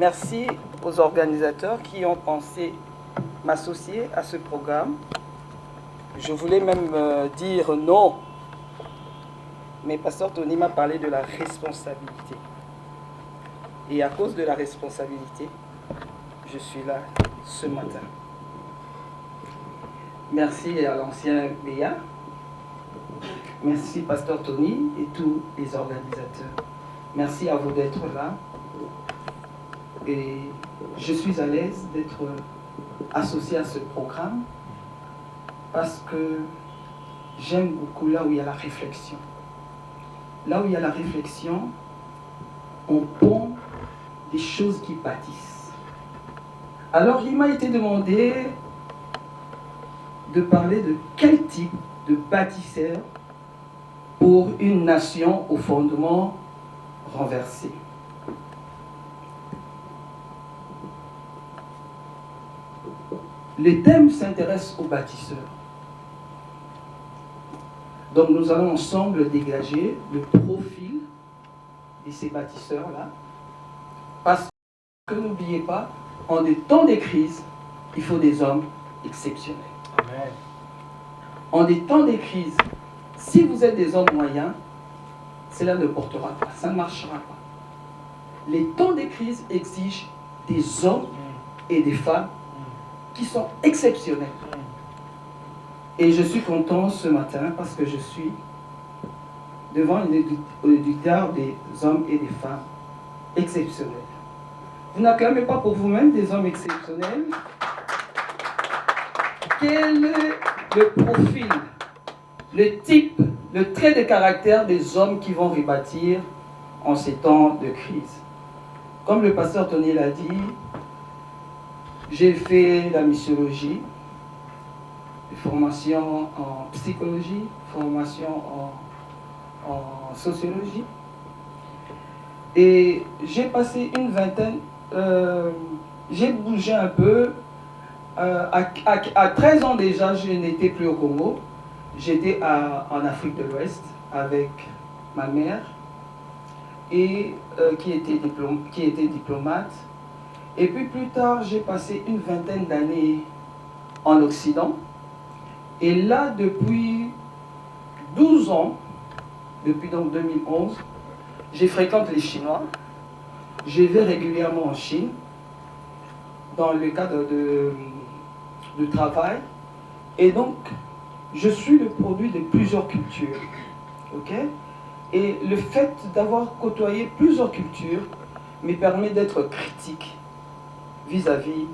Merci aux organisateurs qui ont pensé m'associer à ce programme. Je voulais même dire non, mais Pasteur Tony m'a parlé de la responsabilité. Et à cause de la responsabilité, je suis là ce matin. Merci à l'ancien Béa. Merci Pasteur Tony et tous les organisateurs. Merci à vous d'être là. Et je suis à l'aise d'être associé à ce programme parce que j'aime beaucoup là où il y a la réflexion. Là où il y a la réflexion, on pond des choses qui bâtissent. Alors il m'a été demandé de parler de quel type de bâtisseur pour une nation au fondement renversé. Le thème s'intéresse aux bâtisseurs. Donc nous allons ensemble dégager le profil de ces bâtisseurs-là. Parce que n'oubliez pas, en des temps de crise, il faut des hommes exceptionnels. Amen. En des temps de crise, si vous êtes des hommes moyens, cela ne portera pas, ça ne marchera pas. Les temps de crise exigent des hommes et des femmes qui sont exceptionnels. Et je suis content ce matin parce que je suis devant l'auditoire des hommes et des femmes exceptionnels. Vous n'acclamez pas pour vous-même des hommes exceptionnels? Quel est le profil, le type, le trait de caractère des hommes qui vont rebâtir en ces temps de crise? Comme le pasteur Tony l'a dit, j'ai fait la missiologie, formation en psychologie, formation en sociologie. Et j'ai passé une vingtaine, j'ai bougé un peu. À 13 ans déjà, je n'étais plus au Congo. J'étais en Afrique de l'Ouest avec ma mère, et, qui était diplomate. Et puis plus tard, j'ai passé une vingtaine d'années en Occident. Et là, depuis 12 ans, depuis donc 2011, je fréquente les Chinois. Je vais régulièrement en Chine, dans le cadre de travail. Et donc, je suis le produit de plusieurs cultures. Okay? Et le fait d'avoir côtoyé plusieurs cultures me permet d'être critique vis-à-vis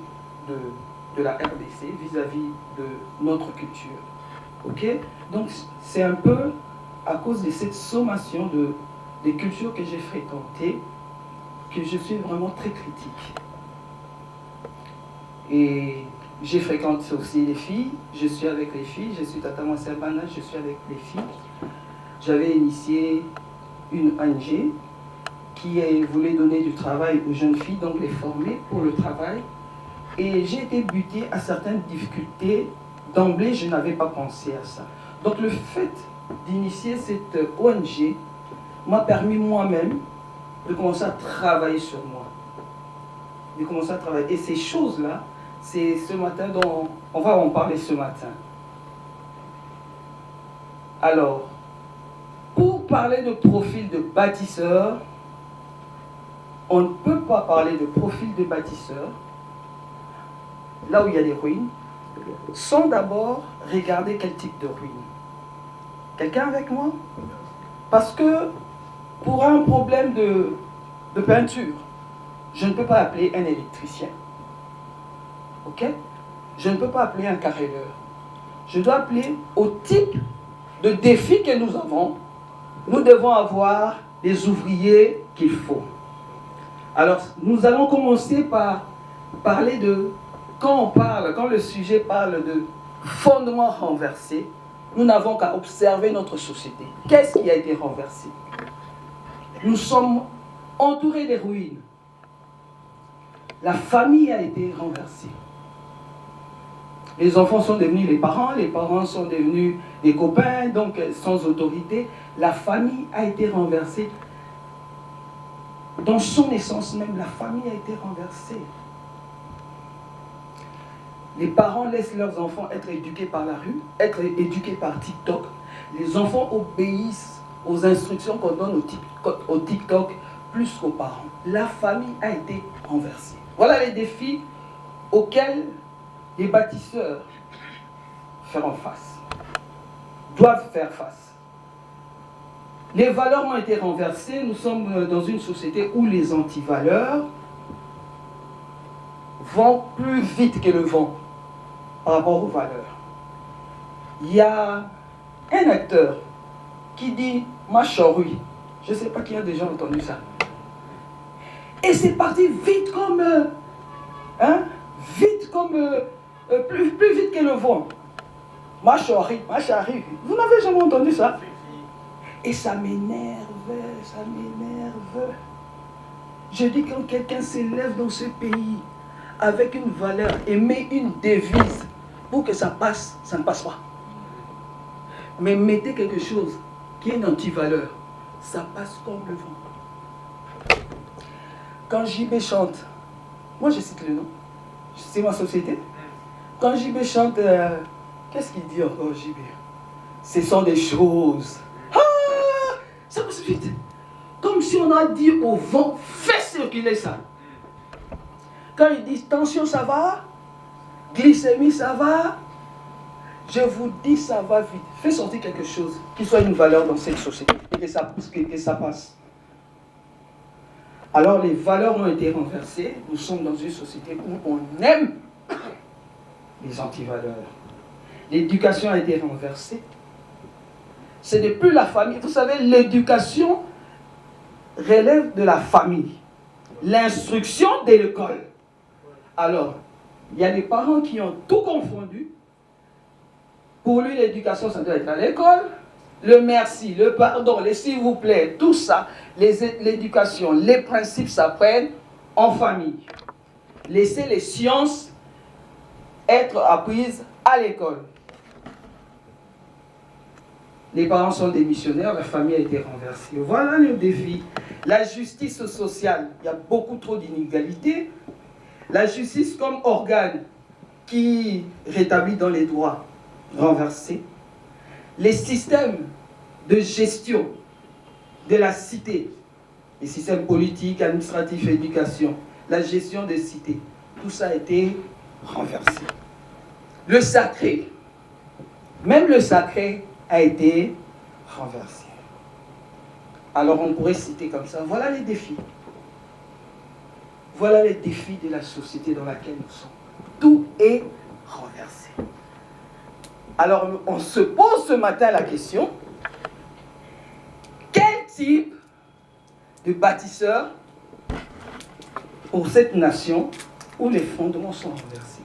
de la RDC, vis-à-vis de notre culture. Okay? Donc, c'est un peu à cause de cette sommation des cultures que j'ai fréquentées que je suis vraiment très critique. Et je fréquente aussi les filles, je suis avec les filles, je suis Tata Mwasi Bana, je suis avec les filles. J'avais initié une ONG qui voulait donner du travail aux jeunes filles, donc les former pour le travail. Et j'ai été buté à certaines difficultés. D'emblée, je n'avais pas pensé à ça. Donc le fait d'initier cette ONG m'a permis moi-même de commencer à travailler sur moi. De commencer à travailler. Et ces choses-là, c'est ce matin dont on va en parler ce matin. Alors, pour parler de profil de bâtisseur, on ne peut pas parler de profil de bâtisseur là où il y a des ruines, sans d'abord regarder quel type de ruines. Quelqu'un avec moi? Parce que pour un problème de peinture, je ne peux pas appeler un électricien. Ok? Je ne peux pas appeler un carreleur. Je dois appeler au type de défi que nous avons. Nous devons avoir les ouvriers qu'il faut. Alors, nous allons commencer par parler de... Quand le sujet parle de fondement renversé, nous n'avons qu'à observer notre société. Qu'est-ce qui a été renversé? Nous sommes entourés des ruines. La famille a été renversée. Les enfants sont devenus les parents sont devenus des copains, donc sans autorité. La famille a été renversée. dans son essence même, la famille a été renversée. Les parents laissent leurs enfants être éduqués par la rue, être éduqués par TikTok. Les enfants obéissent aux instructions qu'on donne au TikTok plus qu'aux parents. La famille a été renversée. Voilà les défis auxquels les bâtisseurs feront face, doivent faire face. Les valeurs ont été renversées. Nous sommes dans une société où les antivaleurs vont plus vite que le vent par rapport aux valeurs. Il y a un acteur qui dit « Machorui ». Je ne sais pas qui a déjà entendu ça. Et c'est parti vite comme... plus vite que le vent. Machorui, machari. Vous n'avez jamais entendu ça? Et ça m'énerve, ça m'énerve. Je dis quand quelqu'un s'élève dans ce pays avec une valeur et met une devise pour que ça passe, ça ne passe pas. Mais mettez quelque chose qui est une anti-valeur, ça passe comme le vent. Quand JB chante, moi je cite le nom, c'est ma société. Quand JB chante, qu'est-ce qu'il dit encore JB? Ce sont des choses. Ah, ça passe vite. Comme si on a dit au vent, fais circuler ça. Quand ils disent tension, ça va, glycémie, ça va, je vous dis, ça va vite. Fais sortir quelque chose qui soit une valeur dans cette société et que ça passe. Alors les valeurs ont été renversées. Nous sommes dans une société où on aime les antivaleurs. L'éducation a été renversée. Ce n'est plus la famille. Vous savez, l'éducation relève de la famille. L'instruction de l'école. Alors, il y a des parents qui ont tout confondu. Pour lui, l'éducation, ça doit être à l'école. Le merci, le pardon, les s'il vous plaît, tout ça, l'éducation, les principes s'apprennent en famille. Laissez les sciences être apprises à l'école. Les parents sont des missionnaires, la famille a été renversée. Voilà le défi. La justice sociale, il y a beaucoup trop d'inégalités. La justice comme organe qui rétablit dans les droits, renversé. Les systèmes de gestion de la cité, les systèmes politiques, administratifs, éducation, la gestion des cités, tout ça a été renversé. Le sacré, même le sacré a été renversé. Alors on pourrait citer comme ça, voilà les défis. Voilà les défis de la société dans laquelle nous sommes. Tout est renversé. Alors on se pose ce matin la question, quel type de bâtisseur pour cette nation où les fondements sont renversés?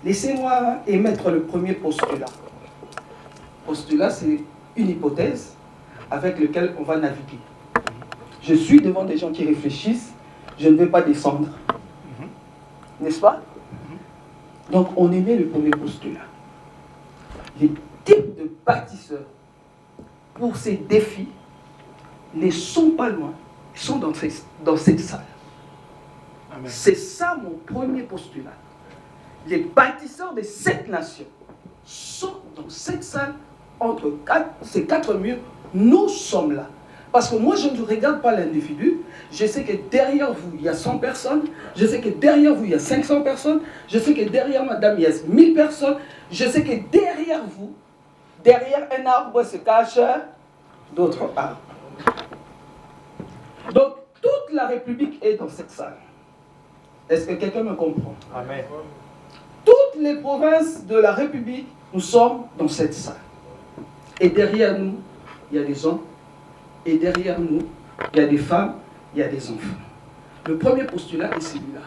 Laissez-moi émettre le premier postulat. Postulat, c'est une hypothèse avec laquelle on va naviguer. Je suis devant des gens qui réfléchissent, je ne vais pas descendre. N'est-ce pas? Donc on émet le premier postulat. Les types de bâtisseurs pour ces défis ne sont pas loin, ils sont dans cette salle. C'est ça mon premier postulat. Les bâtisseurs de cette nation sont dans cette salle, entre ces quatre murs, nous sommes là. Parce que moi, je ne regarde pas l'individu. Je sais que derrière vous, il y a 100 personnes. Je sais que derrière vous, il y a 500 personnes. Je sais que derrière madame, il y a 1000 personnes. Je sais que derrière vous, derrière un arbre se cachent d'autres arbres. Donc, toute la République est dans cette salle. Est-ce que quelqu'un me comprend? Amen. Toutes les provinces de la République, nous sommes dans cette salle. Et derrière nous, il y a des hommes. Et derrière nous, il y a des femmes, il y a des enfants. Le premier postulat est celui-là.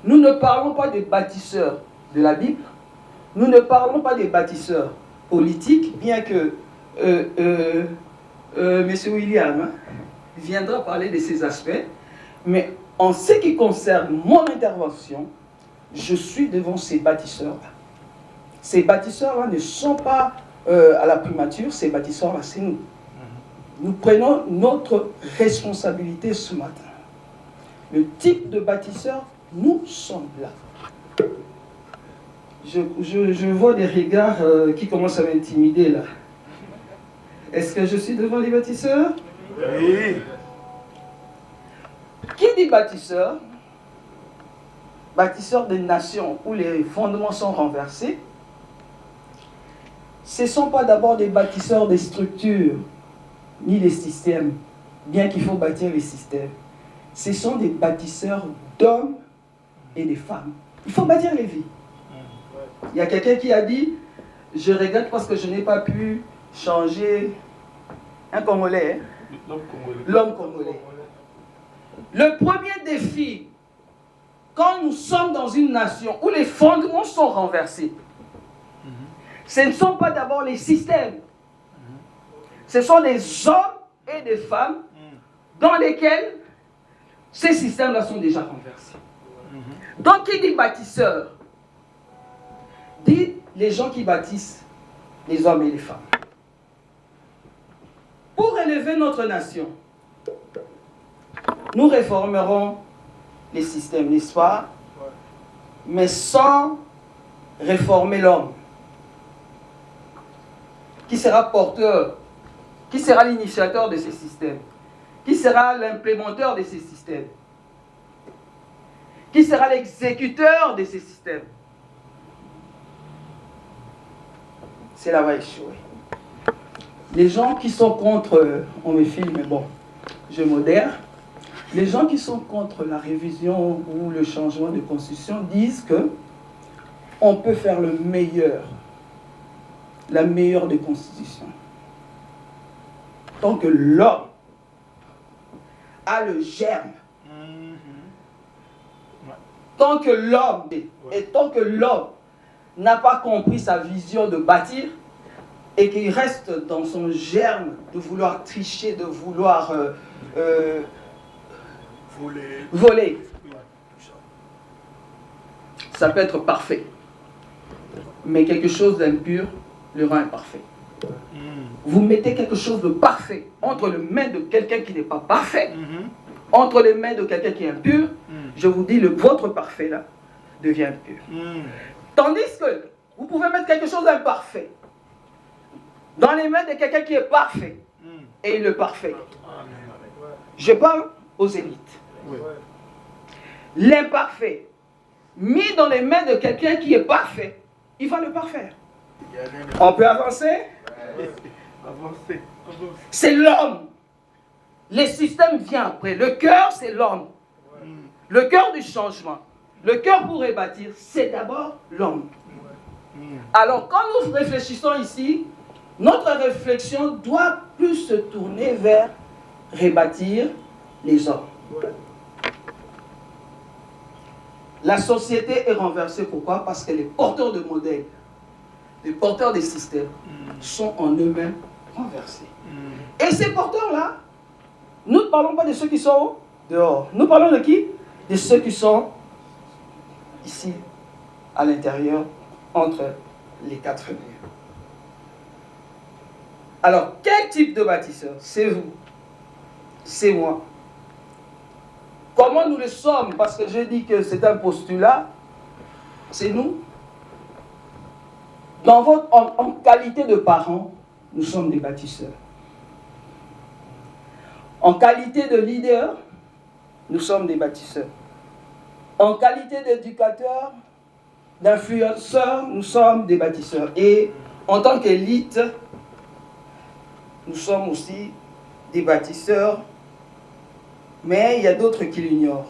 Nous ne parlons pas des bâtisseurs de la Bible. Nous ne parlons pas des bâtisseurs politiques, bien que M. William viendra parler de ces aspects. Mais en ce qui concerne mon intervention, je suis devant ces bâtisseurs-là. Ces bâtisseurs-là ne sont pas à la primature, ces bâtisseurs-là, c'est nous. nous prenons notre responsabilité ce matin. Le type de bâtisseur, nous sommes là. Je vois des regards qui commencent à m'intimider là. Est-ce que je suis devant les bâtisseurs? Oui. Qui dit bâtisseur? Bâtisseur des nations où les fondements sont renversés. Ce ne sont pas d'abord des bâtisseurs des structures, ni des systèmes, bien qu'il faut bâtir les systèmes. Ce sont des bâtisseurs d'hommes et de femmes. Il faut bâtir les vies. Il y a quelqu'un qui a dit, je regrette parce que je n'ai pas pu changer un Congolais. L'homme congolais. Le premier défi, quand nous sommes dans une nation où les fondements sont renversés, ce ne sont pas d'abord les systèmes. Ce sont des hommes et des femmes dans lesquels ces systèmes-là sont déjà renversés. Donc, qui dit bâtisseur? Dit les gens qui bâtissent les hommes et les femmes. Pour élever notre nation, nous réformerons les systèmes, n'est-ce pas? Mais sans réformer l'homme. Qui sera porteur? Qui sera l'initiateur de ces systèmes? Qui sera l'implémenteur de ces systèmes? Qui sera l'exécuteur de ces systèmes? C'est là où va échouer. Les gens qui sont contre, on me filme, mais bon, je modère. Les gens qui sont contre la révision ou le changement de constitution disent que on peut faire le meilleur, la meilleure des constitutions. Tant que l'homme a le germe, tant que l'homme, et tant que l'homme n'a pas compris sa vision de bâtir, et qu'il reste dans son germe de vouloir tricher, de vouloir voler. Ça peut être parfait. Mais quelque chose d'impur le rend imparfait. Vous mettez quelque chose de parfait entre les mains de quelqu'un qui n'est pas parfait, entre les mains de quelqu'un qui est impur, je vous dis, votre parfait là devient impur. Tandis que vous pouvez mettre quelque chose d'imparfait dans les mains de quelqu'un qui est parfait et le parfait. Je parle aux élites. L'imparfait mis dans les mains de quelqu'un qui est parfait, il va le parfaire. On peut avancer? C'est l'homme. Les systèmes viennent après. Le cœur, c'est l'homme. Le cœur du changement. Le cœur pour rebâtir, c'est d'abord l'homme. Alors, quand nous réfléchissons ici, notre réflexion doit plus se tourner vers rebâtir les hommes. La société est renversée. Pourquoi? Parce que les porteurs de modèles, les porteurs des systèmes sont en eux-mêmes renversés. Et ces porteurs-là, nous ne parlons pas de ceux qui sont dehors. Nous parlons de qui? De ceux qui sont ici, à l'intérieur, entre les quatre murs. Alors, quel type de bâtisseur? C'est vous. C'est moi. Comment nous le sommes? Parce que j'ai dit que c'est un postulat. C'est nous. En qualité de parents, nous sommes des bâtisseurs. En qualité de leader, nous sommes des bâtisseurs. En qualité d'éducateurs, d'influenceurs, nous sommes des bâtisseurs. Et en tant qu'élite, nous sommes aussi des bâtisseurs, mais il y a d'autres qui l'ignorent.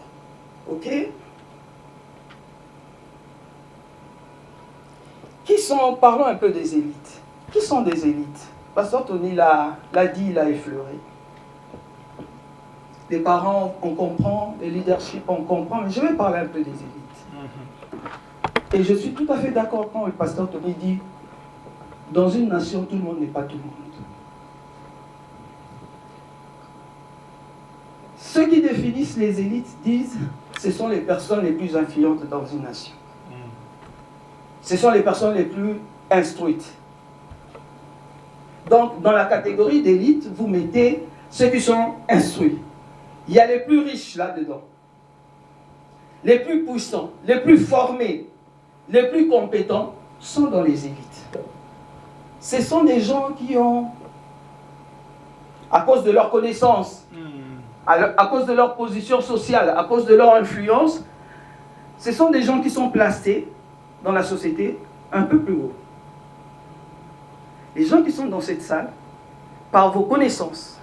Ok? Parlons un peu des élites. Qui sont des élites? Pasteur Tony l'a dit, il l'a effleuré. Les parents, on comprend, les leaderships, on comprend, mais je vais parler un peu des élites. Et je suis tout à fait d'accord quand le pasteur Tony dit, dans une nation, tout le monde n'est pas tout le monde. Ceux qui définissent les élites disent, ce sont les personnes les plus influentes dans une nation. Ce sont les personnes les plus instruites. Donc, dans la catégorie d'élite, vous mettez ceux qui sont instruits. Il y a les plus riches là-dedans, les plus puissants, les plus formés, les plus compétents sont dans les élites. Ce sont des gens qui ont, à cause de leur connaissance, à cause de leur position sociale, à cause de leur influence, ce sont des gens qui sont placés dans la société un peu plus haut. Les gens qui sont dans cette salle, par vos connaissances,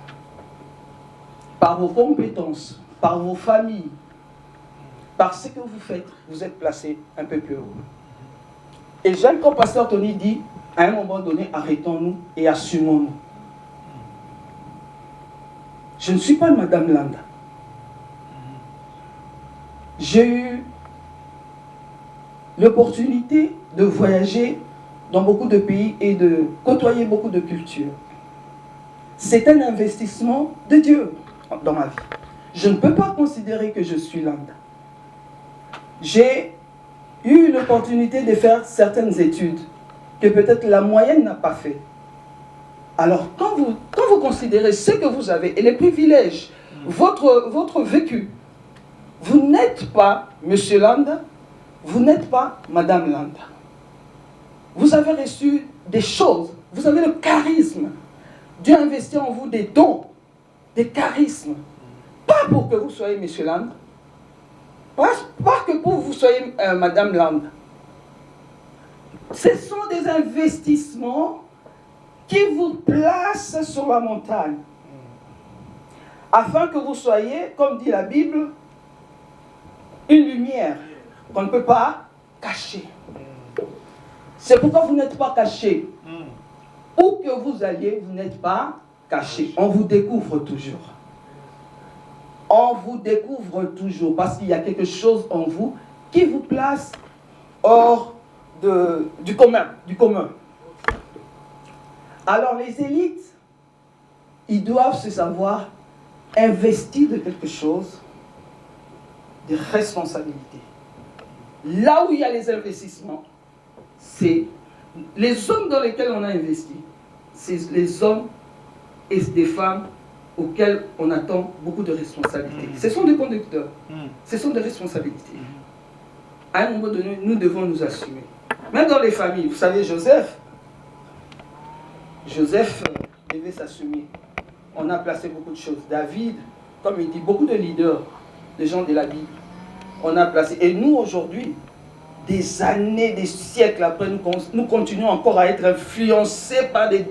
par vos compétences, par vos familles, par ce que vous faites, vous êtes placés un peu plus haut. Et j'aime quand Pasteur Tony dit, à un moment donné, arrêtons-nous et assumons-nous. Je ne suis pas Madame Landa. J'ai eu l'opportunité de voyager dans beaucoup de pays et de côtoyer beaucoup de cultures. C'est un investissement de Dieu dans ma vie. Je ne peux pas considérer que je suis Landa. J'ai eu l'opportunité de faire certaines études que peut-être la moyenne n'a pas fait. Alors, quand vous considérez ce que vous avez et les privilèges, votre vécu, vous n'êtes pas Monsieur Landa, vous n'êtes pas Madame Landa. Vous avez reçu des choses, vous avez le charisme. Dieu a investi en vous des dons, des charismes. Pas pour que vous soyez Monsieur Landa, pas que pour que vous soyez Madame Landa. Ce sont des investissements qui vous placent sur la montagne. Afin que vous soyez, comme dit la Bible, une lumière qu'on ne peut pas cacher. C'est pourquoi vous n'êtes pas caché. Où que vous alliez, vous n'êtes pas caché. On vous découvre toujours. On vous découvre toujours parce qu'il y a quelque chose en vous qui vous place hors du commun. Alors les élites, ils doivent se savoir investir de quelque chose, de responsabilité. Là où il y a les investissements, c'est les hommes dans lesquels on a investi, c'est les hommes et des femmes auxquels on attend beaucoup de responsabilités. Ce sont des conducteurs, ce sont des responsabilités. À un moment donné, nous devons nous assumer. Même dans les familles, vous savez, Joseph devait s'assumer. On a placé beaucoup de choses. David, comme il dit, beaucoup de leaders, des gens de la Bible, on a placé. Et nous, aujourd'hui, des années, des siècles après, nous continuons encore à être influencés par des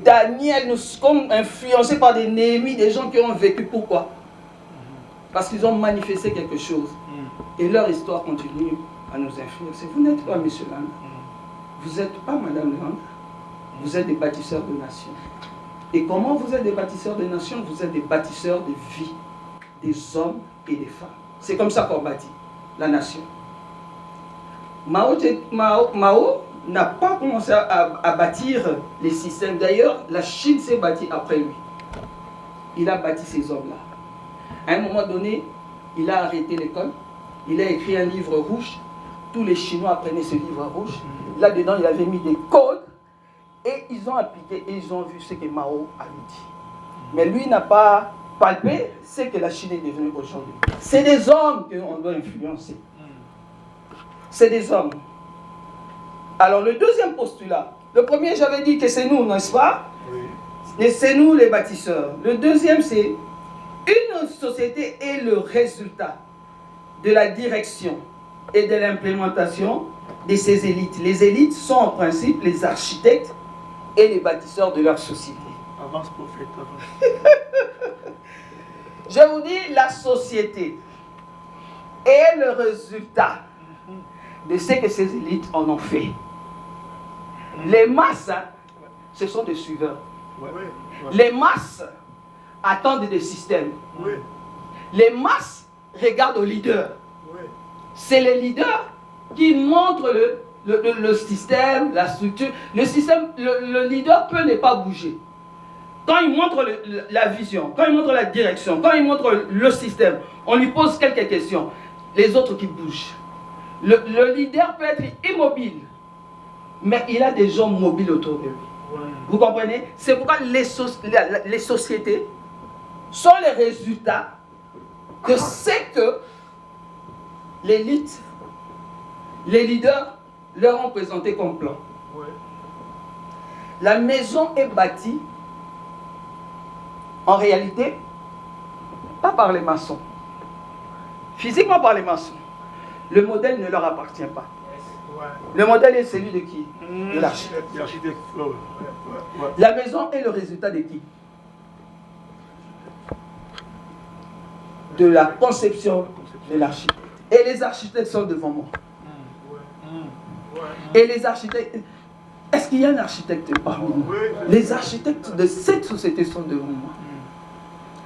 Daniel, nous sommes influencés par des Néhémies, des gens qui ont vécu. Pourquoi? Parce qu'ils ont manifesté quelque chose. Et leur histoire continue à nous influencer. Vous n'êtes pas Monsieur Landa. Vous n'êtes pas Madame Landa. Vous êtes des bâtisseurs de nations. Et comment vous êtes des bâtisseurs de nations? Vous êtes des bâtisseurs de vie, des hommes et des femmes. C'est comme ça qu'on bâtit la nation. Mao n'a pas commencé à bâtir les systèmes. D'ailleurs, la Chine s'est bâtie après lui. Il a bâti ces hommes-là. À un moment donné, il a arrêté l'école. Il a écrit un livre rouge. Tous les Chinois apprenaient ce livre rouge. Là-dedans, il avait mis des codes. Et ils ont appliqué et ils ont vu ce que Mao avait dit. Mais lui n'a pas palpé ce que la Chine est devenue aujourd'hui. C'est des hommes qu'on doit influencer. C'est des hommes. Alors le deuxième postulat, le premier j'avais dit que c'est nous, n'est-ce pas? Oui. Et c'est nous les bâtisseurs. Le deuxième c'est une société est le résultat de la direction et de l'implémentation de ses élites. Les élites sont en principe les architectes et les bâtisseurs de leur société. Avance prophète, avance. Je vous dis, la société est le résultat de ce que ces élites en ont fait. Les masses, ce sont des suiveurs. Les masses attendent des systèmes. Les masses regardent aux leaders. C'est les leaders qui montrent le système, la structure. Le système, le leader peut ne pas bouger. Quand il montre la vision, quand il montre la direction, quand il montre le système, on lui pose quelques questions. Les autres qui bougent. Le leader peut être immobile, mais il a des gens mobiles autour de lui. Vous comprenez? C'est pourquoi les sociétés sont les résultats de ce que l'élite, les leaders leur ont présenté comme plan. La maison est bâtie, en réalité, pas par les maçons. Physiquement par les maçons. Le modèle ne leur appartient pas. Le modèle est celui de qui? De l'architecte. La maison est le résultat de qui? De la conception de l'architecte. Et les architectes sont devant moi. Et les architectes... Est-ce qu'il y a un architecte parmi nous? Les architectes de cette société sont devant moi.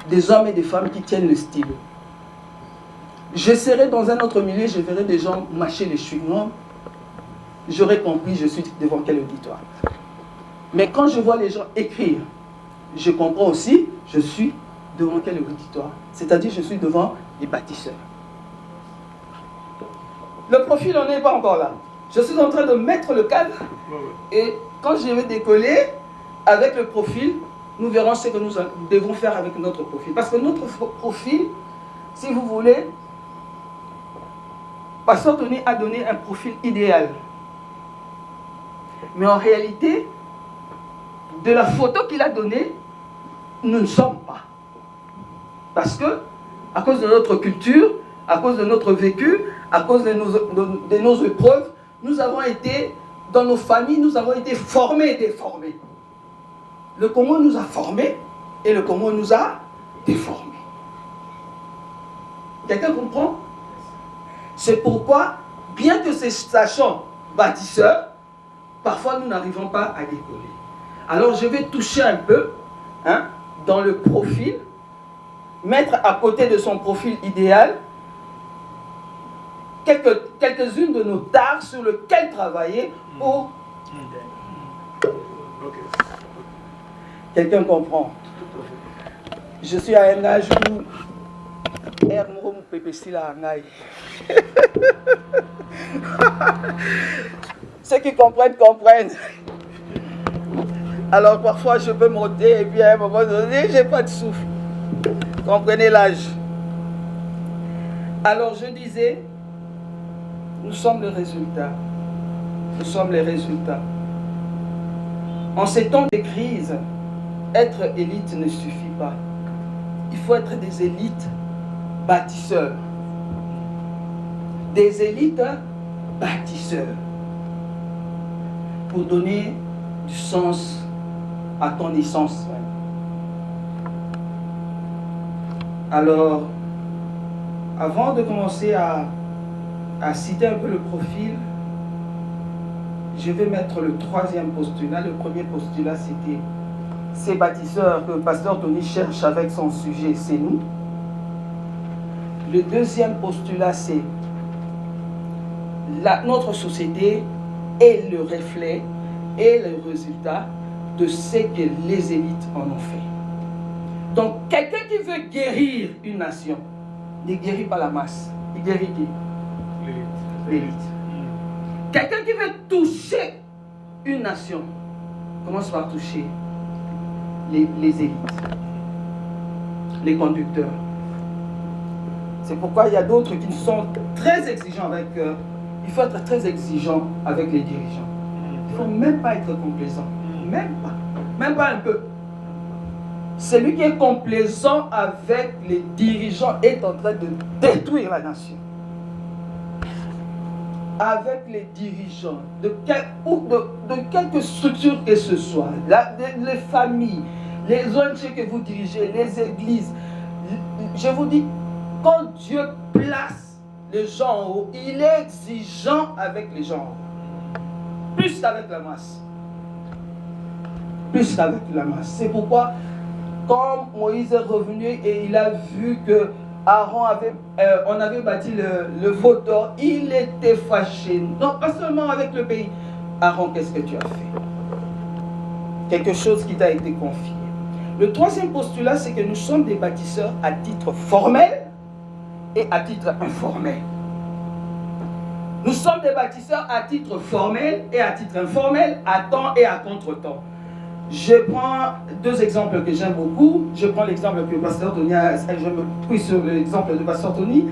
Des hommes et des femmes qui tiennent le stylo. Je serai dans un autre milieu, je verrai des gens mâcher les chewing-gums. J'aurais compris, je suis devant quel auditoire. Mais quand je vois les gens écrire, je comprends aussi, je suis devant quel auditoire. C'est-à-dire, je suis devant les bâtisseurs. Le profil, on n'est pas encore là. Je suis en train de mettre le cadre. Et quand je vais décoller avec le profil, nous verrons ce que nous devons faire avec notre profil. Parce que notre profil, si vous voulez, Pasteur Tony a donné un profil idéal. Mais en réalité, de la photo qu'il a donnée, nous ne sommes pas. Parce que, à cause de notre culture, à cause de notre vécu, à cause de nos épreuves, nous avons été, dans nos familles, nous avons été formés et déformés. Le Congo nous a formés et le Congo nous a déformés. Quelqu'un comprend? C'est pourquoi, bien que ces sachants bâtisseurs, parfois nous n'arrivons pas à décoller. Alors je vais toucher un peu dans le profil, mettre à côté de son profil idéal quelques-unes de nos tares sur lesquelles travailler pour... Quelqu'un comprend? Je suis à un âge où... Ceux qui comprennent, comprennent. Alors parfois je peux monter et puis à un moment donné, je n'ai pas de souffle. Comprenez l'âge. Alors je disais, nous sommes le résultat. Nous sommes les résultats. En ces temps de crise, être élite ne suffit pas. Il faut être des élites bâtisseurs. Des élites bâtisseurs. Pour donner du sens à ton essence. Alors, avant de commencer à citer un peu le profil, je vais mettre le troisième postulat. Le premier postulat, c'était ces bâtisseurs que le pasteur Tony cherche avec son sujet, c'est nous. Le deuxième postulat, c'est notre société est le reflet et le résultat de ce que les élites en ont fait. Donc, quelqu'un qui veut guérir une nation ne guérit pas la masse. Il guérit qui? L'élite. Quelqu'un qui veut toucher une nation commence par toucher les élites, les conducteurs. C'est pourquoi il y a d'autres qui sont très exigeants avec eux. Il faut être très exigeant avec les dirigeants. Il ne faut même pas être complaisant. Même pas un peu. Celui qui est complaisant avec les dirigeants est en train de détruire la nation. Avec les dirigeants, de quelque structure que ce soit, les familles, les ONG que vous dirigez, les églises, je vous dis, quand Dieu place les gens en haut, il est exigeant avec les gens en haut. Plus qu'avec la masse. Plus qu'avec la masse. C'est pourquoi, quand Moïse est revenu et il a vu que Aaron on avait bâti le veau d'or, il était fâché. Non, pas seulement avec le pays. Aaron, qu'est-ce que tu as fait? Quelque chose qui t'a été confié. Le troisième postulat, c'est que nous sommes des bâtisseurs à titre formel et à titre informel. Nous sommes des bâtisseurs à titre formel et à titre informel, à temps et à contre-temps. Je prends deux exemples que j'aime beaucoup. Je prends l'exemple que Pasteur Tony a, je me prie sur l'exemple de Pasteur Tony.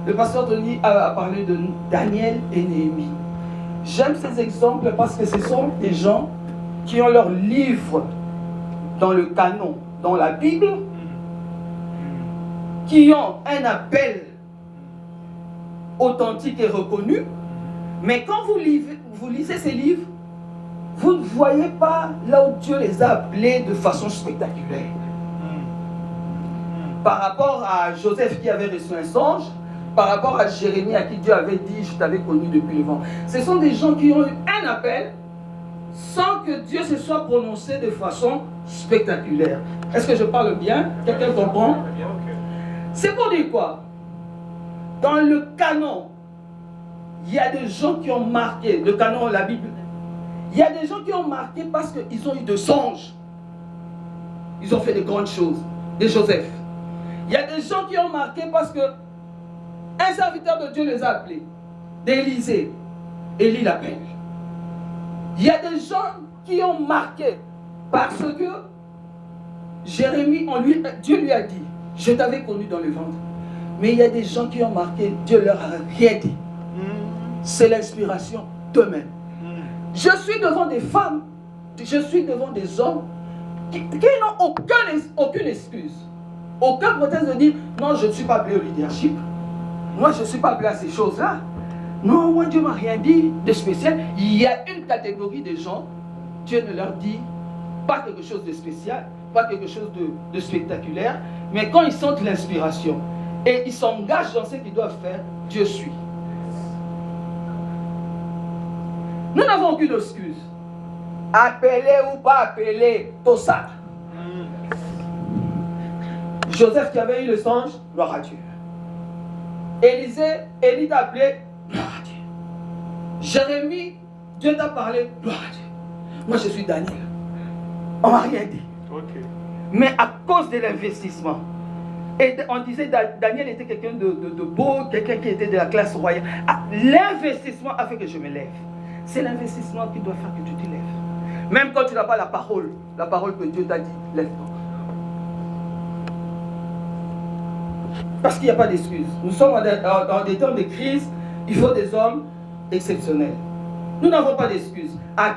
Le Pasteur Tony a parlé de Daniel et Néhémie. J'aime ces exemples parce que ce sont des gens qui ont leur livre dans le canon, dans la Bible, qui ont un appel authentique et reconnu, mais quand vous lisez ces livres, vous ne voyez pas là où Dieu les a appelés de façon spectaculaire. Par rapport à Joseph qui avait reçu un songe, par rapport à Jérémie à qui Dieu avait dit « Je t'avais connu depuis le vent ». Ce sont des gens qui ont eu un appel sans que Dieu se soit prononcé de façon spectaculaire. Est-ce que je parle bien? Quelqu'un comprend? C'est pour dire quoi? Dans le canon, il y a des gens qui ont marqué, le canon, la Bible, il y a des gens qui ont marqué parce qu'ils ont eu de songes. Ils ont fait de grandes choses, des Joseph. Il y a des gens qui ont marqué parce que un serviteur de Dieu les a appelés, d'Élisée. Élie l'appelle. Il y a des gens qui ont marqué parce que Jérémie, Dieu lui a dit, je t'avais connu dans le ventre. Mais il y a des gens qui ont marqué, Dieu leur a rien dit. C'est l'inspiration d'eux-mêmes. Je suis devant des femmes, je suis devant des hommes qui n'ont aucune excuse, aucun prétexte de dire, non, je ne suis pas appelé au leadership. Moi, je ne suis pas appelé à ces choses-là. Non, moi, Dieu ne m'a rien dit de spécial. Il y a une catégorie de gens, Dieu ne leur dit pas quelque chose de spécial, pas quelque chose de spectaculaire, mais quand ils sentent l'inspiration et ils s'engagent dans ce qu'ils doivent faire, Dieu suit. Nous n'avons aucune excuse. Appelé ou pas appelé, tout ça. Joseph qui avait eu le songe, gloire à Dieu. Élie t'a appelé, gloire à Dieu. Jérémie, Dieu t'a parlé, gloire à Dieu. Moi je suis Daniel. On ne m'a rien dit. Okay. Mais à cause de l'investissement, et on disait Daniel était quelqu'un de beau, quelqu'un qui était de la classe royale. L'investissement a fait que je me lève. C'est l'investissement qui doit faire que tu te lèves. Même quand tu n'as pas la parole que Dieu t'a dit, lève-toi. Parce qu'il n'y a pas d'excuse. Nous sommes dans des temps de crise, il faut des hommes exceptionnels. Nous n'avons pas d'excuse. À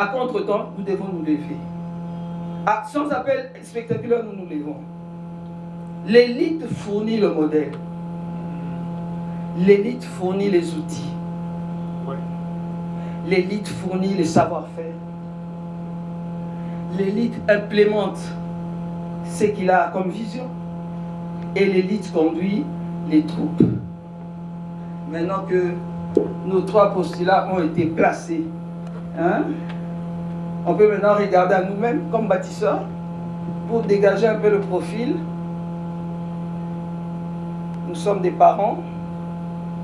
contre-temps, nous devons nous lever. Sans appel spectaculaire, nous nous levons. L'élite fournit le modèle. L'élite fournit les outils. Ouais. L'élite fournit le savoir-faire. L'élite implémente ce qu'il a comme vision. Et l'élite conduit les troupes. Maintenant que nos trois postulats ont été placés, on peut maintenant regarder à nous-mêmes comme bâtisseurs pour dégager un peu le profil. Nous sommes des parents,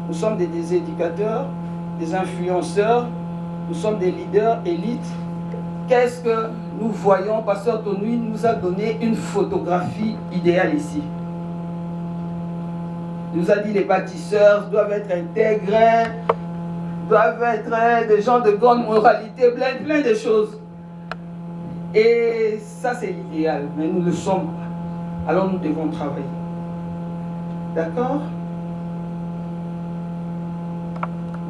nous sommes des éducateurs, des influenceurs, nous sommes des leaders élites. Qu'est-ce que nous voyons? Pasteur Tony nous a donné une photographie idéale ici. Il nous a dit les bâtisseurs doivent être intégrés, doivent être des gens de grande moralité, plein de choses. Et ça c'est l'idéal, mais nous ne le sommes pas. Alors nous devons travailler. D'accord?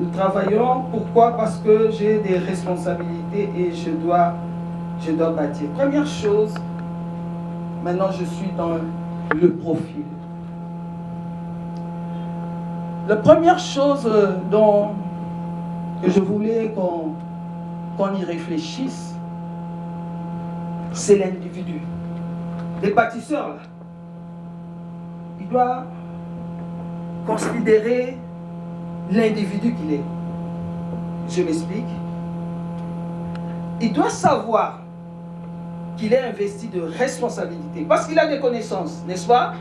Nous travaillons, pourquoi? Parce que j'ai des responsabilités et je dois bâtir. Première chose, maintenant je suis dans le profil. La première chose que je voulais qu'on y réfléchisse, c'est l'individu. Les bâtisseurs, là, il doit considérer l'individu qu'il est. Je m'explique. Il doit savoir qu'il est investi de responsabilité parce qu'il a des connaissances, n'est-ce pas?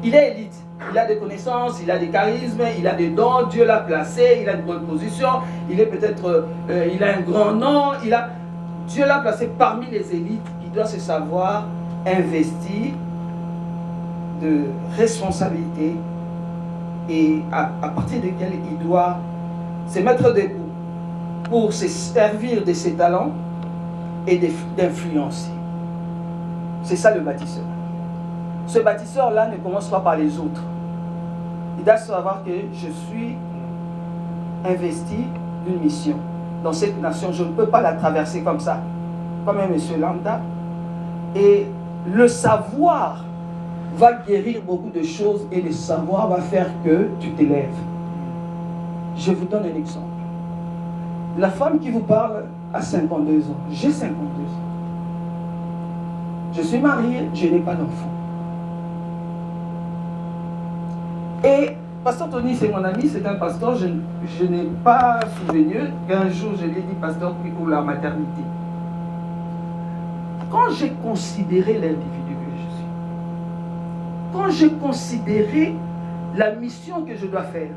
Il est élite, il a des connaissances, il a des charismes, il a des dons, Dieu l'a placé, il a une bonne position, il est peut-être, il a un grand nom, Dieu l'a placé parmi les élites. Il doit se savoir investi de responsabilité et à partir desquelles il doit se mettre debout pour se servir de ses talents et d'influencer. C'est ça le bâtisseur. Ce bâtisseur-là ne commence pas par les autres. Il doit savoir que je suis investi d'une mission. Dans cette nation, je ne peux pas la traverser comme ça, comme un monsieur lambda. Et le savoir va guérir beaucoup de choses et le savoir va faire que tu t'élèves. Je vous donne un exemple. La femme qui vous parle a 52 ans. J'ai 52 ans. Je suis marié, je n'ai pas d'enfant. Et Pasteur Tony, c'est mon ami, c'est un pasteur. Je n'ai pas souvenir qu'un jour je lui ai dit, pasteur, prie pour la maternité. Quand j'ai considéré l'individu que je suis, quand j'ai considéré la mission que je dois faire,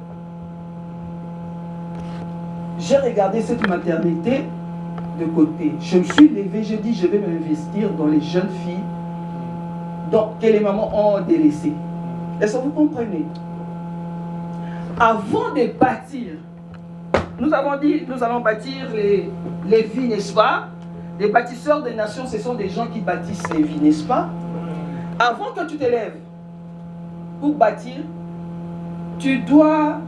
j'ai regardé cette maternité de côté. Je me suis levé, j'ai dit, je vais m'investir dans les jeunes filles que les mamans ont délaissées. Est-ce que vous comprenez? Avant de bâtir, nous avons dit, nous allons bâtir les vies, n'est-ce pas? Les bâtisseurs des nations, ce sont des gens qui bâtissent les vies, n'est-ce pas? Avant que tu t'élèves pour bâtir, tu dois...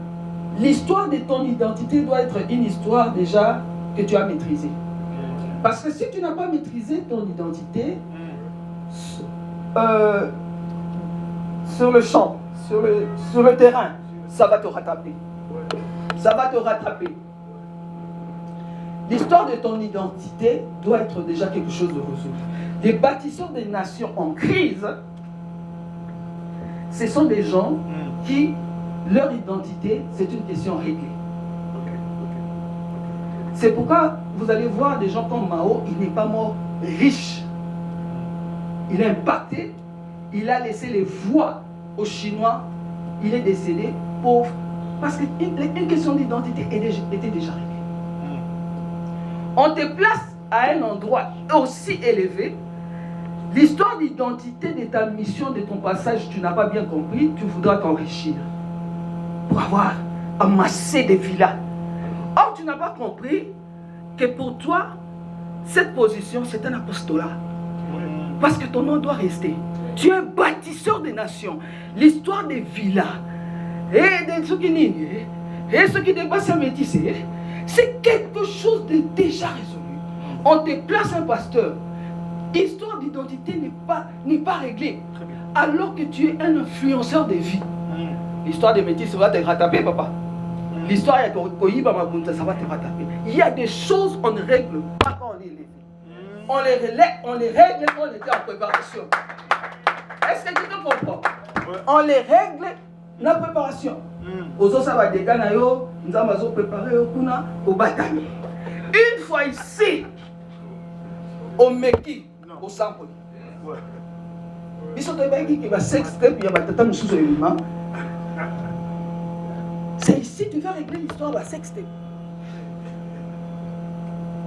L'histoire de ton identité doit être une histoire déjà que tu as maîtrisée. Parce que si tu n'as pas maîtrisé ton identité, sur le champ, sur le terrain, ça va te rattraper. Ça va te rattraper. L'histoire de ton identité doit être déjà quelque chose de résolu. Les bâtisseurs des nations en crise, ce sont des gens qui, leur identité, c'est une question réglée. C'est pourquoi vous allez voir des gens comme Mao, il n'est pas mort riche. Il a impacté, il a laissé les voix aux Chinois, il est décédé pauvre. Parce qu'une question d'identité était déjà réglée. On te place à un endroit aussi élevé, l'histoire d'identité de ta mission, de ton passage, tu n'as pas bien compris, tu voudras t'enrichir pour avoir amassé des villas. Or, tu n'as pas compris que pour toi, cette position, c'est un apostolat. Parce que ton nom doit rester. Tu es un bâtisseur des nations. L'histoire des villas, et des Tsukini, et ceux qui dépassent à métisser, c'est quelque chose de déjà résolu. On te place un pasteur. L'histoire d'identité n'est pas réglée. Alors que tu es un influenceur de vie. L'histoire des métis, ça va te rattraper, papa. L'histoire de Koyiba Mabunta, ça va te rattraper. Il y a des choses qu'on ne règle pas quand on est élevé. On les règle quand on était en préparation. Est-ce que tu te comprends? On les règle la préparation. Aux autres, ça va des gars, nous allons préparer au bataille. Une fois ici, au Meki, au Sampoli. Ils sont des Meki qui va s'extraire, puis il y a des tata sous élément. C'est ici que tu vas régler l'histoire de la sexte.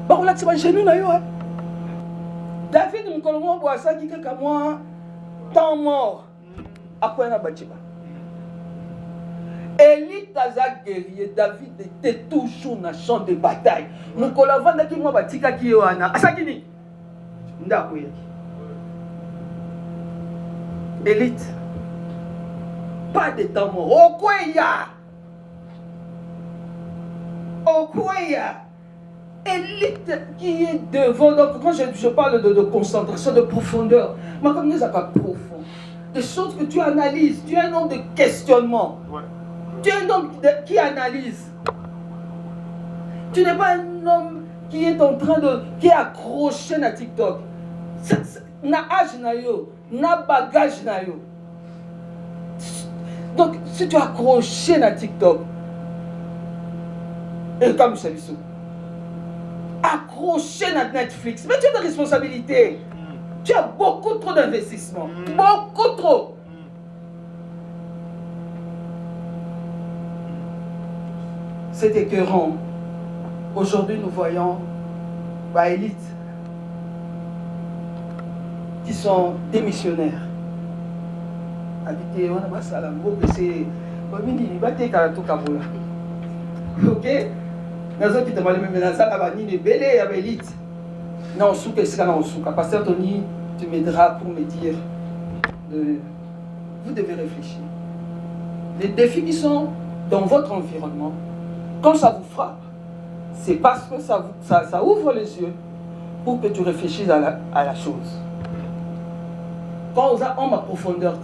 Bon, là, tu vas chez nous, David, mon colombo, boit ça, dit que moi, temps mort. À quoi on a bâti? Élite Azak guerrier, David était toujours dans le champ de bataille. Mon colombo, qui m'a bâti, qui est en Asakini. Élite. Pas de temps mort. Okoya. Élite qui est devant. Donc, quand je parle de concentration, de profondeur, mais comme nous avons profond, des choses que tu analyses, tu es un homme de questionnement. Tu es un homme qui analyse. Tu n'es pas un homme qui est en train de. Qui est accroché à TikTok. Na âge na yo, na bagage na yo. Donc, si tu es accroché à TikTok, et comme c'est ça, accroché à Netflix, mais tu as des responsabilités. Tu as beaucoup trop d'investissement. Beaucoup trop. C'est écœurant. Aujourd'hui, nous voyons élites qui sont des missionnaires. Habité, on a pas ça là, c'est ok? Nous autres qui te parlent même dans ça, là, ni de belé, il y a élite. Non, souka, c'est non, souka. Pasteur Tony, tu m'aideras pour me dire. Vous devez réfléchir. Les défis qui sont dans votre environnement, quand ça vous frappe, c'est parce que ça ouvre les yeux pour que tu réfléchisses à la chose. Quand on a homme à profondeur,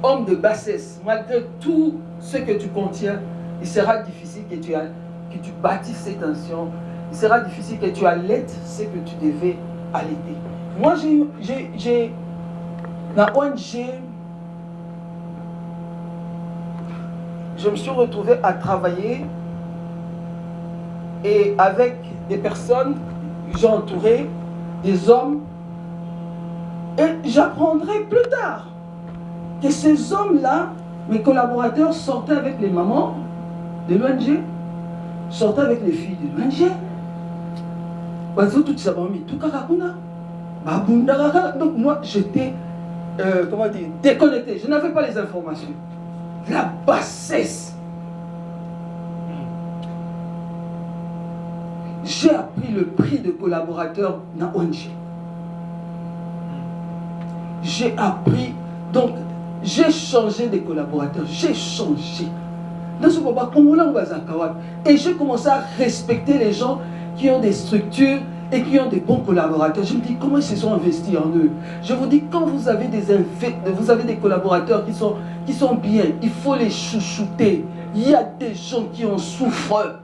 homme de bassesse, malgré tout ce que tu contiens, il sera difficile que tu bâtisses ces tensions. Il sera difficile que tu allaites ce que tu devais allaiter. Moi, j'ai la ONG, je me suis retrouvé à travailler et avec des personnes, j'ai entouré des hommes, et j'apprendrai plus tard que ces hommes-là, mes collaborateurs, sortaient avec les mamans de l'ONG, sortaient avec les filles de l'ONG. Donc moi, j'étais déconnecté. Je n'avais pas les informations. La bassesse. J'ai appris le prix de collaborateur dans l'ONG. J'ai appris, donc j'ai changé de collaborateurs, j'ai changé. Dans ce moment, et j'ai commencé à respecter les gens qui ont des structures et qui ont des bons collaborateurs. Je me dis, comment ils se sont investis en eux? Je vous dis, quand vous avez des collaborateurs qui sont bien, il faut les chouchouter. Il y a des gens qui en souffrent.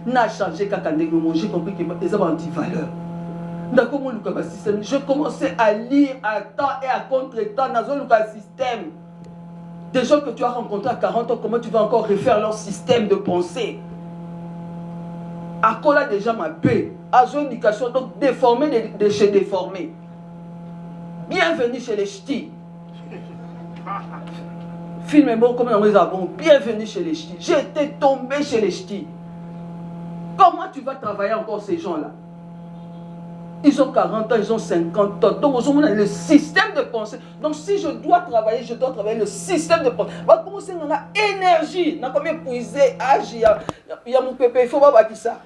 N'a changé quand j'ai compris que les hommes anti-valeurs. Je commençais à lire à temps et à contre-temps dans un système. Des gens que tu as rencontrés à 40 ans, comment tu vas encore refaire leur système de pensée? À quoi là déjà ma paix? À une éducation, donc déformé de chez déformé. Bienvenue chez les ch'tis. Film est bon comme dans les avons. Bienvenue chez les ch'tis. J'étais tombé chez les ch'tis. Comment tu vas travailler encore ces gens-là? Ils ont 40 ans, ils ont 50 ans. Donc, on a le système de pensée. Donc, si je dois travailler le système de pensée. On va commencer à avoir énergie. On a combien épuisé, âge, il y a mon pépé, il faut pas bâtir ça.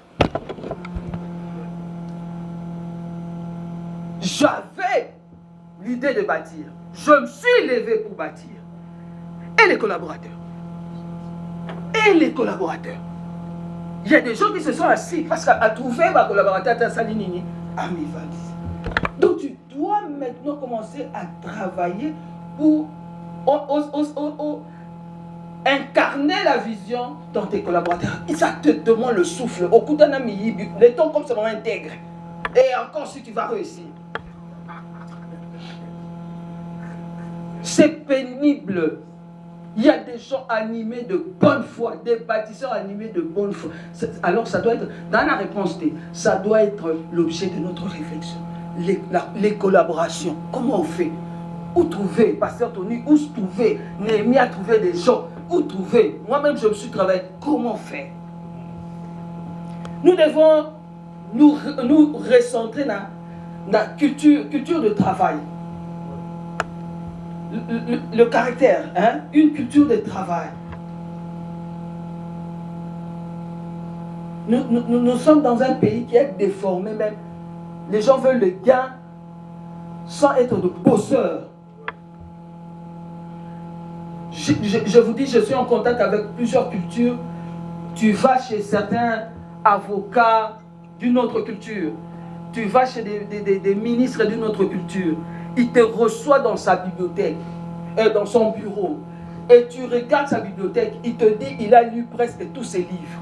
J'avais l'idée de bâtir. Je me suis levé pour bâtir. Et les collaborateurs. Il y a des gens qui se sont assis parce qu'à trouver ma collaborateur à Salinini, à mes valises. Donc tu dois maintenant commencer à travailler pour incarner la vision dans tes collaborateurs. Et ça te demande le souffle. Au coup d'un ami, les temps comme ça vont intégrer. Et encore si tu vas réussir. C'est pénible. Il y a des gens animés de bonne foi, des bâtisseurs animés de bonne foi. Alors ça doit être, dans la réponse T, ça doit être l'objet de notre réflexion. Les collaborations, comment on fait? Où trouver? Pasteur Tony, où se trouver? Néhémie a trouvé des gens, où trouver? Moi-même je me suis travaillé, comment faire? Nous devons nous recentrer dans la culture de travail. Le caractère, hein? Une culture de travail. Nous sommes dans un pays qui est déformé même. Les gens veulent le gain sans être de bosseurs. Je vous dis, je suis en contact avec plusieurs cultures. Tu vas chez certains avocats d'une autre culture. Tu vas chez des ministres d'une autre culture. Il te reçoit dans sa bibliothèque, dans son bureau. Et tu regardes sa bibliothèque, il te dit il a lu presque tous ses livres.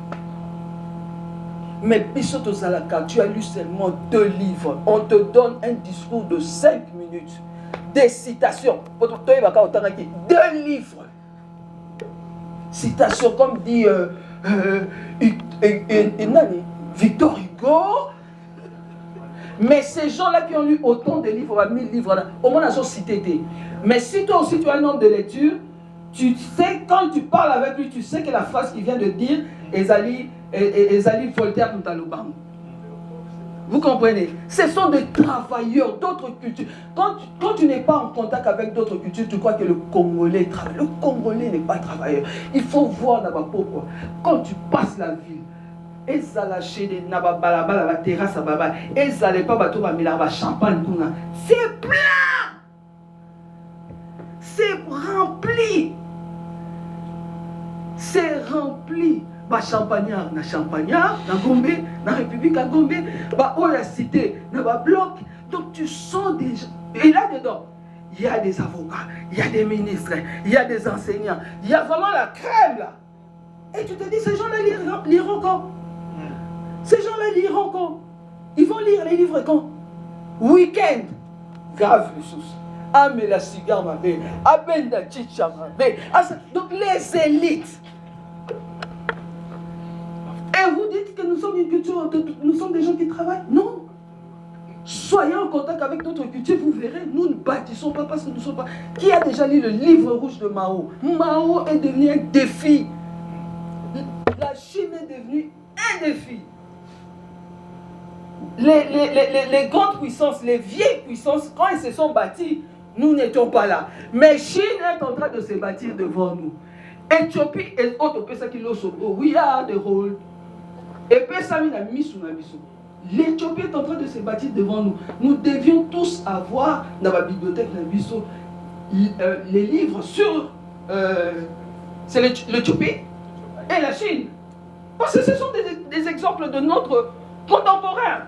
Mais Bissoto Zalaka, tu as lu seulement 2 livres. On te donne un discours de 5 minutes. Des citations. 2 livres. Citations comme dit Victor Hugo. Mais ces gens-là qui ont lu autant de livres, 1000 livres, au moins ils ont cité. Mais si toi aussi tu as un nombre de lecture, tu sais, quand tu parles avec lui, tu sais que la phrase qu'il vient de dire, Ezali Voltaire Moutaloubam. Vous comprenez? Ce sont des travailleurs d'autres cultures. Quand tu n'es pas en contact avec d'autres cultures, tu crois que le Congolais travaille. Le Congolais n'est pas travailleur. Il faut voir là-bas pourquoi. Quand tu passes la ville, et ça lâche des nababalaba, la terrasse à baba, et ça n'est pas bateau, mais champagne, c'est plein. C'est rempli. C'est rempli. Ba champagnard, na Gombe, na République à Gombe, ba Oya Cité, na ba bloc. Donc tu sens déjà. Et là-dedans, il y a des avocats, il y a des ministres, il y a des enseignants, il y a vraiment la crème là. Et tu te dis, ces gens-là liront quand? Ces gens-là liront quand? Ils vont lire les livres quand? Week-end. Grave les choses. Ah mais la cigare ma belle, ah ben la chicha ma belle. Donc les élites. Et vous dites que nous sommes une culture, nous sommes des gens qui travaillent? Non. Soyez en contact avec notre culture, vous verrez, nous ne bâtissons pas parce que nous ne sommes pas... Qui a déjà lu le livre rouge de Mao? Mao est devenu un défi. La Chine est devenue un défi. Les grandes puissances, les vieilles puissances, quand elles se sont bâties, nous n'étions pas là. Mais Chine est en train de se bâtir devant nous. Éthiopie et autres pays qui l'ont sauvé. Oui, il y a des rôles. Et puis ça, il a mis sous la mission. L'Éthiopie est en train de se bâtir devant nous. Nous devions tous avoir dans la bibliothèque les livres sur c'est l'Éthiopie et la Chine. Parce que ce sont des exemples de notre contemporain.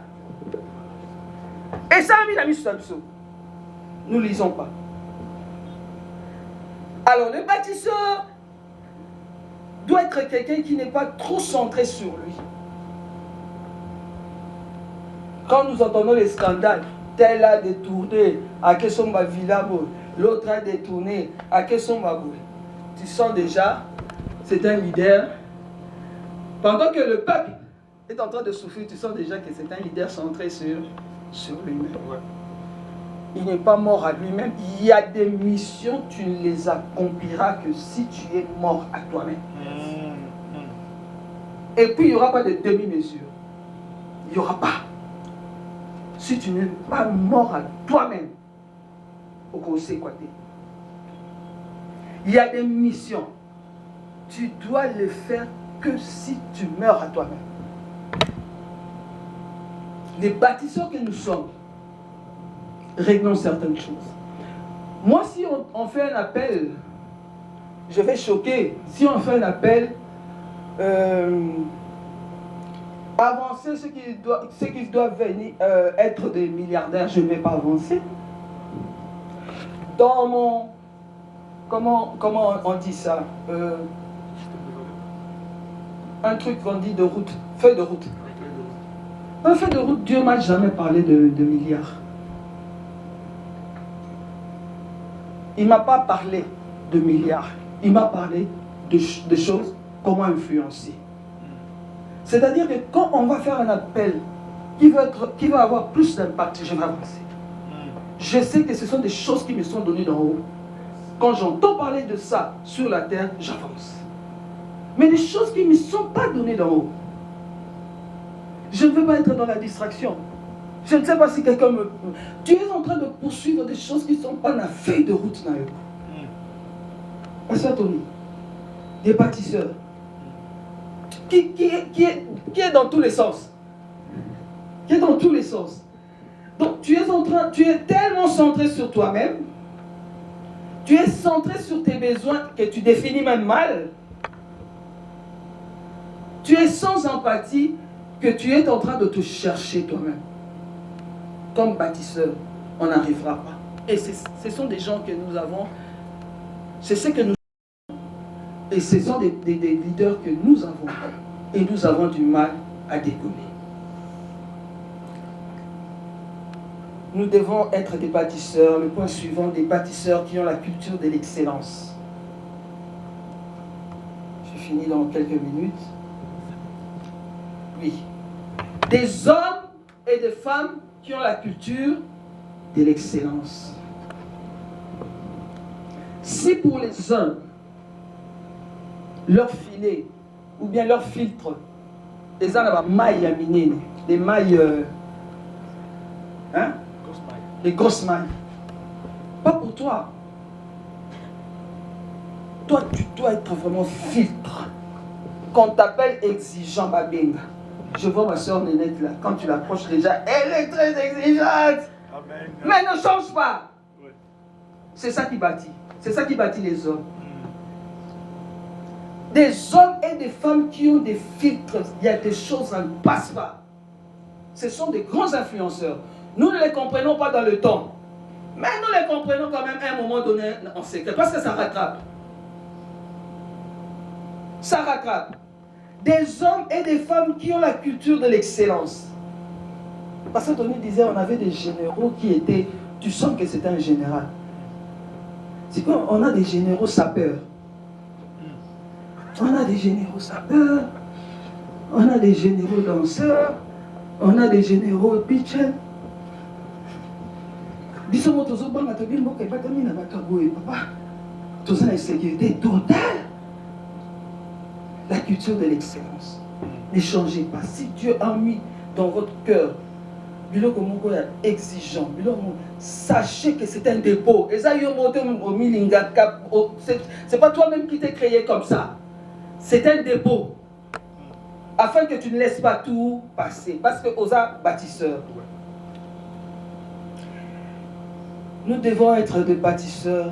Et ça, il a mis sous la mission. Nous ne lisons pas. Alors, le bâtisseur doit être quelqu'un qui n'est pas trop centré sur lui. Quand nous entendons les scandales, tel a détourné à Kessomba Villamo, l'autre a détourné à Kessomba Boule, tu sens déjà, c'est un leader. Pendant que le peuple est en train de souffrir, tu sens déjà que c'est un leader centré sur lui-même. Il n'est pas mort à lui-même. Il y a des missions, tu ne les accompliras que si tu es mort à toi-même. Et puis il n'y aura pas de demi-mesure. Il n'y aura pas. Si tu n'es pas mort à toi-même, au conseil quoi. Il y a des missions. Tu dois les faire que si tu meurs à toi-même. Les bâtisseurs que nous sommes, réglons certaines choses. Moi, si on fait un appel, je vais choquer. Si on fait un appel, avancer ceux qui doivent venir être des milliardaires, je ne vais pas avancer. Dans mon... Comment on dit ça un truc qu'on dit de route, feuille de route. Un feuille de route, Dieu ne m'a jamais parlé de milliards. Il ne m'a pas parlé de milliards. Il m'a parlé de choses, comment influencer. C'est-à-dire que quand on va faire un appel qui va avoir plus d'impact, je vais avancer. Je sais que ce sont des choses qui me sont données d'en haut. Quand j'entends parler de ça sur la terre, j'avance. Mais des choses qui ne me sont pas données d'en haut. Je ne veux pas être dans la distraction. Je ne sais pas si quelqu'un me... Tu es en train de poursuivre des choses qui ne sont pas dans la feuille de route. Pasteur Tony, des bâtisseurs, qui est dans tous les sens. Qui est dans tous les sens. Donc tu es tellement centré sur toi-même, tu es centré sur tes besoins que tu définis même mal. Tu es sans empathie que tu es en train de te chercher toi-même. Comme bâtisseur, on n'arrivera pas. Et ce sont des gens que nous avons, c'est ce que nous avons. Et ce sont des leaders que nous avons. Et nous avons du mal à décoller. Nous devons être des bâtisseurs, le point suivant, des bâtisseurs qui ont la culture de l'excellence. Je finis dans quelques minutes. Oui. Des hommes et des femmes qui ont la culture de l'excellence. Si pour les uns, leur filet, ou bien leur filtre, les uns là-bas, mailles à miner, des mailles Hein? Les grosses mailles. Pas pour toi. Toi, tu dois être vraiment filtre. Quand on t'appelle exigeant, Babenga. Je vois ma soeur Nénette là. Quand tu l'approches déjà, elle est très exigeante. Amen. Mais ne change pas. Ouais. C'est ça qui bâtit. C'est ça qui bâtit les hommes. Des hommes et des femmes qui ont des filtres. Il y a des choses, ça ne passe pas. Ce sont des grands influenceurs. Nous ne les comprenons pas dans le temps. Mais nous les comprenons quand même à un moment donné en secret. Parce que ça rattrape. Ça rattrape. Des hommes et des femmes qui ont la culture de l'excellence. Parce que Tony disait, on avait des généraux qui étaient... Tu sens que c'était un général. C'est qu'on a des généraux sapeurs. On a des généraux sapeurs. On a des généraux danseurs. On a des généraux pitchers. Disons, tu as une sécurité totale. La culture de l'excellence. Ne changez pas. Si Dieu a mis dans votre cœur, exigeant, sachez que c'est un dépôt. Et ça, c'est pas toi-même qui t'es créé comme ça. C'est un dépôt. Afin que tu ne laisses pas tout passer. Parce que Osa bâtisseur. Nous devons être des bâtisseurs,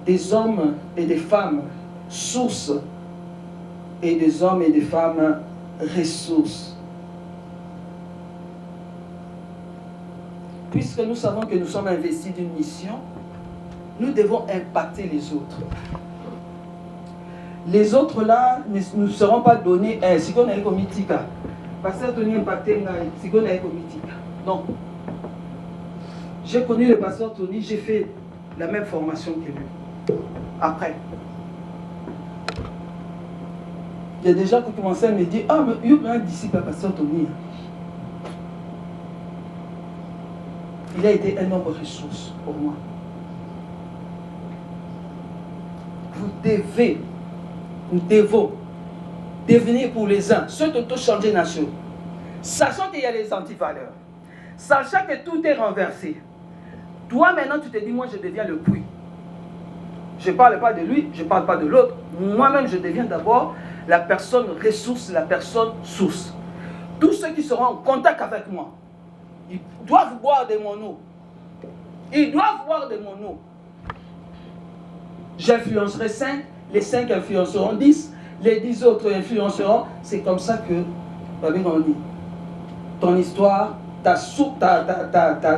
des hommes et des femmes sources et des hommes et des femmes ressources. Puisque nous savons que nous sommes investis d'une mission, nous devons impacter les autres. Les autres là ne seront pas donnés si on est comme Mitika. Pasteur Tony impacté si on est comme Mitika. Non. J'ai connu le pasteur Tony, j'ai fait la même formation que lui. Après. Il y a des gens qui commençaient à me dire, ah, mais il y a un disciple à pasteur Tony. Il a été un homme ressource pour moi. Nous devons devenir pour les uns ceux de tous changer nation. Sachant qu'il y a les antivaleurs. Sachant que tout est renversé. Toi maintenant tu te dis, moi je deviens le puits. Je ne parle pas de lui, je ne parle pas de l'autre. Moi-même je deviens d'abord la personne ressource, la personne source. Tous ceux qui seront en contact avec moi, ils doivent boire de mon eau. Ils doivent boire de mon eau. J'influencerai 5, les 5 influenceront 10, les 10 autres influenceront. C'est comme ça que, on dit, ton histoire,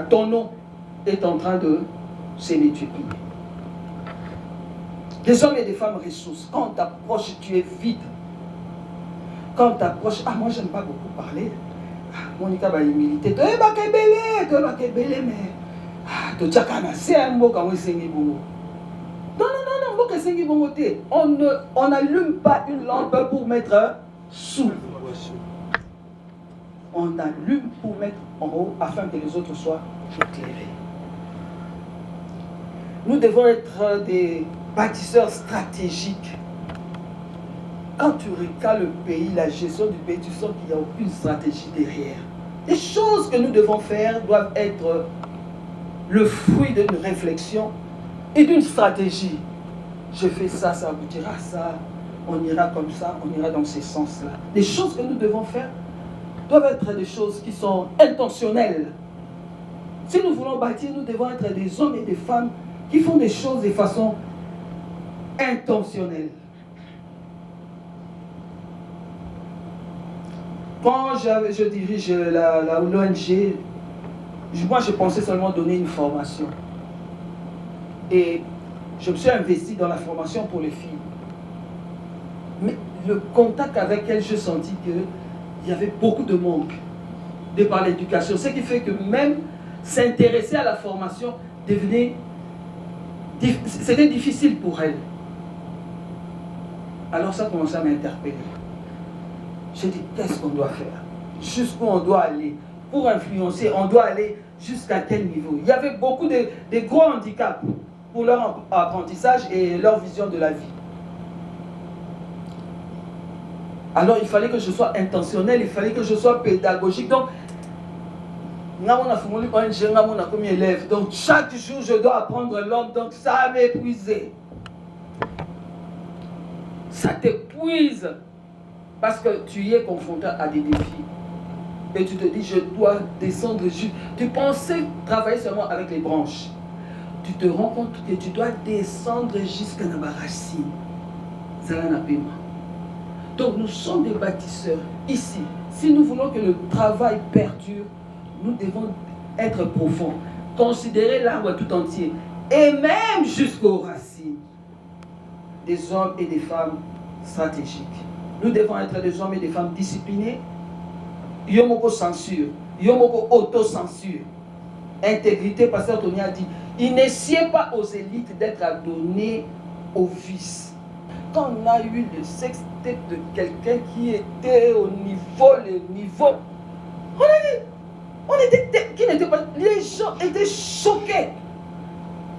ton eau est en train de se multiplier. Des hommes et des femmes ressources. Quand on t'approche, tu es vide. Quand on t'approche, ah moi j'aime pas beaucoup parler. Monica va humilité. Tu es bakebele, mais tu c'est un mot quand on on n'allume pas une lampe pour mettre sous. On allume pour mettre en haut afin que les autres soient éclairés. Nous devons être des bâtisseurs stratégiques. Quand tu regardes le pays, la gestion du pays, tu sens qu'il n'y a aucune stratégie derrière. Les choses que nous devons faire doivent être le fruit d'une réflexion et d'une stratégie. Je fais ça, ça aboutira à ça, on ira comme ça, on ira dans ces sens-là. Les choses que nous devons faire doivent être des choses qui sont intentionnelles. Si nous voulons bâtir, nous devons être des hommes et des femmes qui font des choses de façon intentionnelle. Quand je dirige l'ONG, moi je pensais seulement donner une formation. Et je me suis investi dans la formation pour les filles. Mais le contact avec elles, je sentis qu'il y avait beaucoup de manque de par l'éducation. Ce qui fait que même s'intéresser à la formation c'était difficile pour elles. Alors ça commençait à m'interpeller. J'ai dit, qu'est-ce qu'on doit faire? Jusqu'où on doit aller? Pour influencer, on doit aller jusqu'à quel niveau? Il y avait beaucoup de gros handicaps pour leur apprentissage et leur vision de la vie. Alors il fallait que je sois intentionnel, il fallait que je sois pédagogique. Donc, comme élève. Donc chaque jour, je dois apprendre l'homme. Donc ça m'a épuisé. Ça t'épuise. Parce que tu y es confronté à des défis. Et tu te dis, je dois descendre juste. Tu pensais travailler seulement avec les branches. Tu te rends compte que tu dois descendre jusqu'à la racine. Donc nous sommes des bâtisseurs. Ici, si nous voulons que le travail perdure, nous devons être profonds. Considérer l'arbre tout entier. Et même jusqu'aux racines. Des hommes et des femmes stratégiques. Nous devons être des hommes et des femmes disciplinés. Yomoko censure. Yomoko auto-censure. Intégrité, pasteur Tony a dit, il ne sied pas aux élites d'être adonnés aux vices. Quand on a eu le sextet de quelqu'un qui était au niveau, les gens étaient choqués.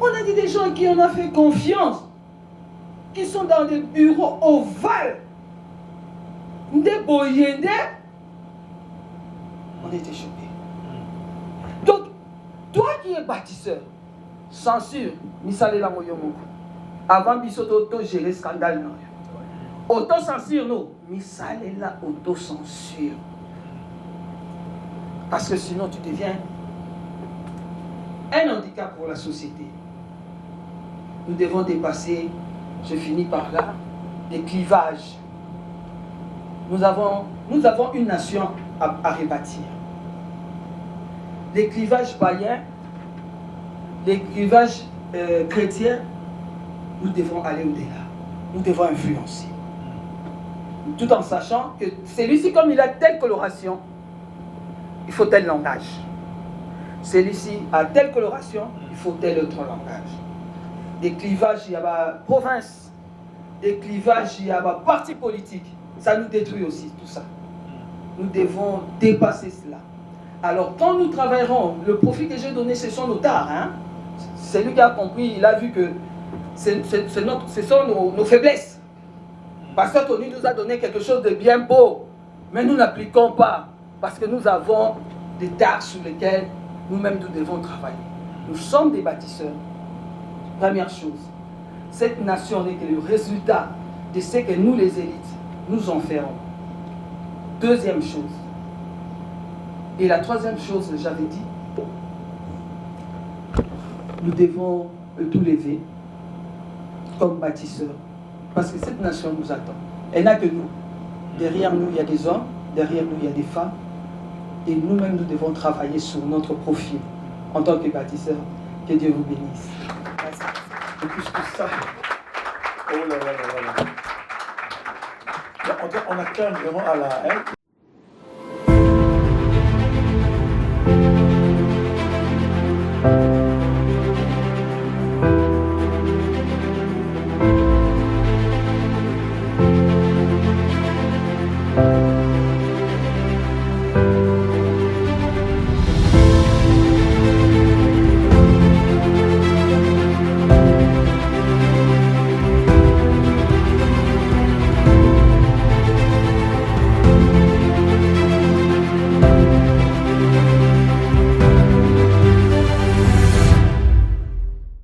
On a dit des gens à qui on a fait confiance, qui sont dans des bureaux ovales, des boyendés, on était choqués. Donc, toi qui es bâtisseur, censure, misale la moyomoko. Avant bisoto auto gérer scandale non. Auto-censure non, misale la auto-censure. Parce que sinon tu deviens un handicap pour la société. Nous devons dépasser, je finis par là, les clivages. Nous avons une nation à rebâtir. Les clivages païens, les clivages chrétiens, nous devons aller au-delà. Nous devons influencer. Tout en sachant que celui-ci, comme il a telle coloration, il faut tel langage. Celui-ci a telle coloration, il faut tel autre langage. Des clivages, il y a la province. Des clivages, il y a la parti politique. Ça nous détruit aussi, tout ça. Nous devons dépasser cela. Alors, quand nous travaillerons, le profit que j'ai donné, ce sont nos tares. Hein? C'est lui qui a compris, il a vu que ce sont nos faiblesses. Pasteur Tony nous a donné quelque chose de bien beau, mais nous n'appliquons pas, parce que nous avons des tares sur lesquelles nous-mêmes nous devons travailler. Nous sommes des bâtisseurs. Première chose, cette nation n'est que le résultat de ce que nous, les élites, nous en ferons. Deuxième chose, et la troisième chose, j'avais dit, nous devons tout lever comme bâtisseurs, parce que cette nation nous attend. Elle n'a que nous. Derrière nous, il y a des hommes, derrière nous, il y a des femmes, et nous-mêmes, nous devons travailler sur notre profil en tant que bâtisseurs. Que Dieu vous bénisse. Merci. Et plus que ça. Oh là là là là. On acclame vraiment à la...